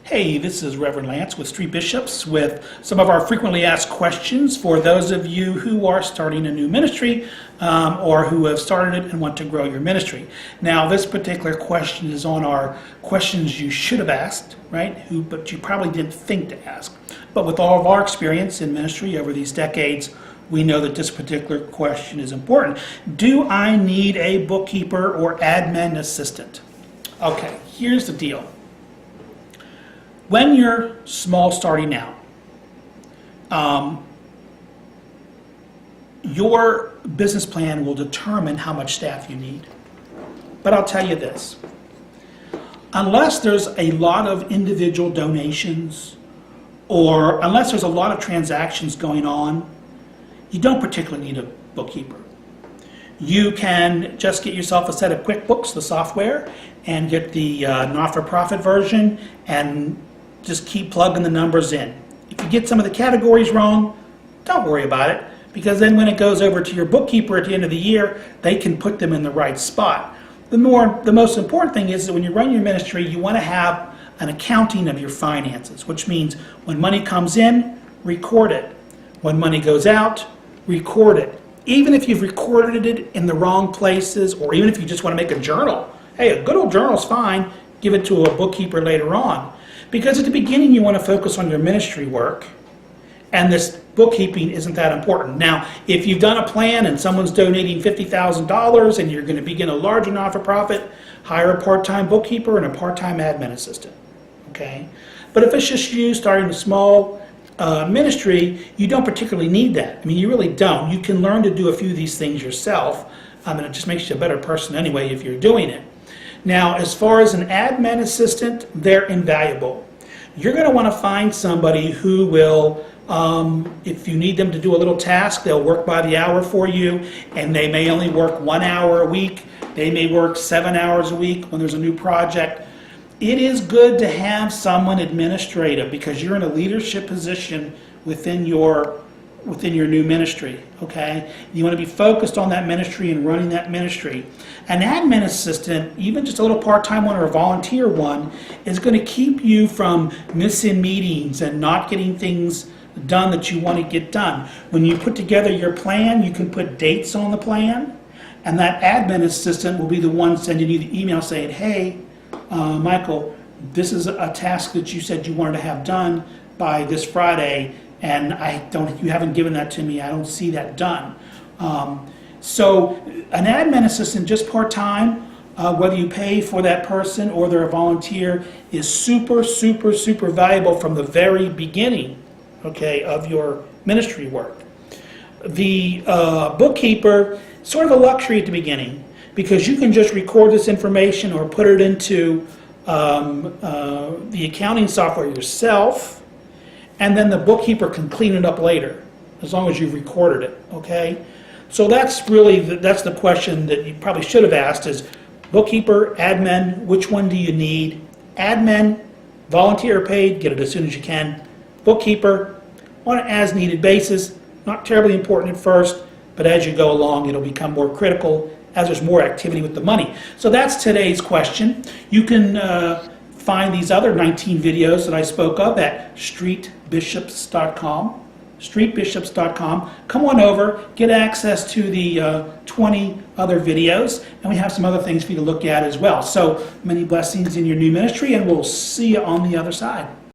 Hey, this is Reverend Lance with Street Bishops with some of our frequently asked questions for those of you who are starting a new ministry or who have started it and want to grow your ministry. Now, this particular question is on our questions you should have asked, right? But you probably didn't think to ask. But with all of our experience in ministry over these decades, we know that this particular question is important. Do I need a bookkeeper or admin assistant? Okay, here's the deal. When you're small starting out, your business plan will determine how much staff you need. But I'll tell you this, unless there's a lot of individual donations or unless there's a lot of transactions going on, you don't particularly need a bookkeeper. You can just get yourself a set of QuickBooks, the software, and get the not-for-profit version and just keep plugging the numbers in. If you get some of the categories wrong, don't worry about it, because then when it goes over to your bookkeeper at the end of the year, they can put them in the right spot. The most important thing is that when you run your ministry, you want to have an accounting of your finances, which means when money comes in, record it. When money goes out, record it. Even if you've recorded it in the wrong places, or even if you just want to make a journal. Hey, a good old journal's fine. Give it to a bookkeeper later on. Because at the beginning you want to focus on your ministry work, and this bookkeeping isn't that important. Now, if you've done a plan and someone's donating $50,000 and you're going to begin a larger not-for-profit, hire a part-time bookkeeper and a part-time admin assistant. Okay? But if it's just you starting a small ministry, you don't particularly need that. I mean, you really don't. You can learn to do a few of these things yourself, and it just makes you a better person anyway if you're doing it. Now, as far as an admin assistant, they're invaluable. You're going to want to find somebody who will, if you need them to do a little task, they'll work by the hour for you, and they may only work 1 hour a week. They may work 7 hours a week when there's a new project. It is good to have someone administrative because you're in a leadership position within your new ministry, okay? You want to be focused on that ministry and running that ministry. An admin assistant, even just a little part-time one or a volunteer one, is going to keep you from missing meetings and not getting things done that you want to get done. When you put together your plan, you can put dates on the plan, and that admin assistant will be the one sending you the email saying, hey, Michael, this is a task that you said you wanted to have done by this Friday, and you haven't given that to me. I don't see that done. So an admin assistant, just part-time, whether you pay for that person or they're a volunteer, is super, super, super valuable from the very beginning, okay, of your ministry work. The bookkeeper, sort of a luxury at the beginning, because you can just record this information or put it into the accounting software yourself, and then the bookkeeper can clean it up later, as long as you've recorded it, okay? So that's really, that's the question that you probably should have asked is, bookkeeper, admin, which one do you need? Admin, volunteer paid, get it as soon as you can. Bookkeeper, on an as-needed basis, not terribly important at first, but as you go along, it'll become more critical as there's more activity with the money. So that's today's question. You can find these other 19 videos that I spoke of at streetbishops.com. streetbishops.com. Come on over, get access to the 20 other videos, and we have some other things for you to look at as well. So many blessings in your new ministry, and we'll see you on the other side.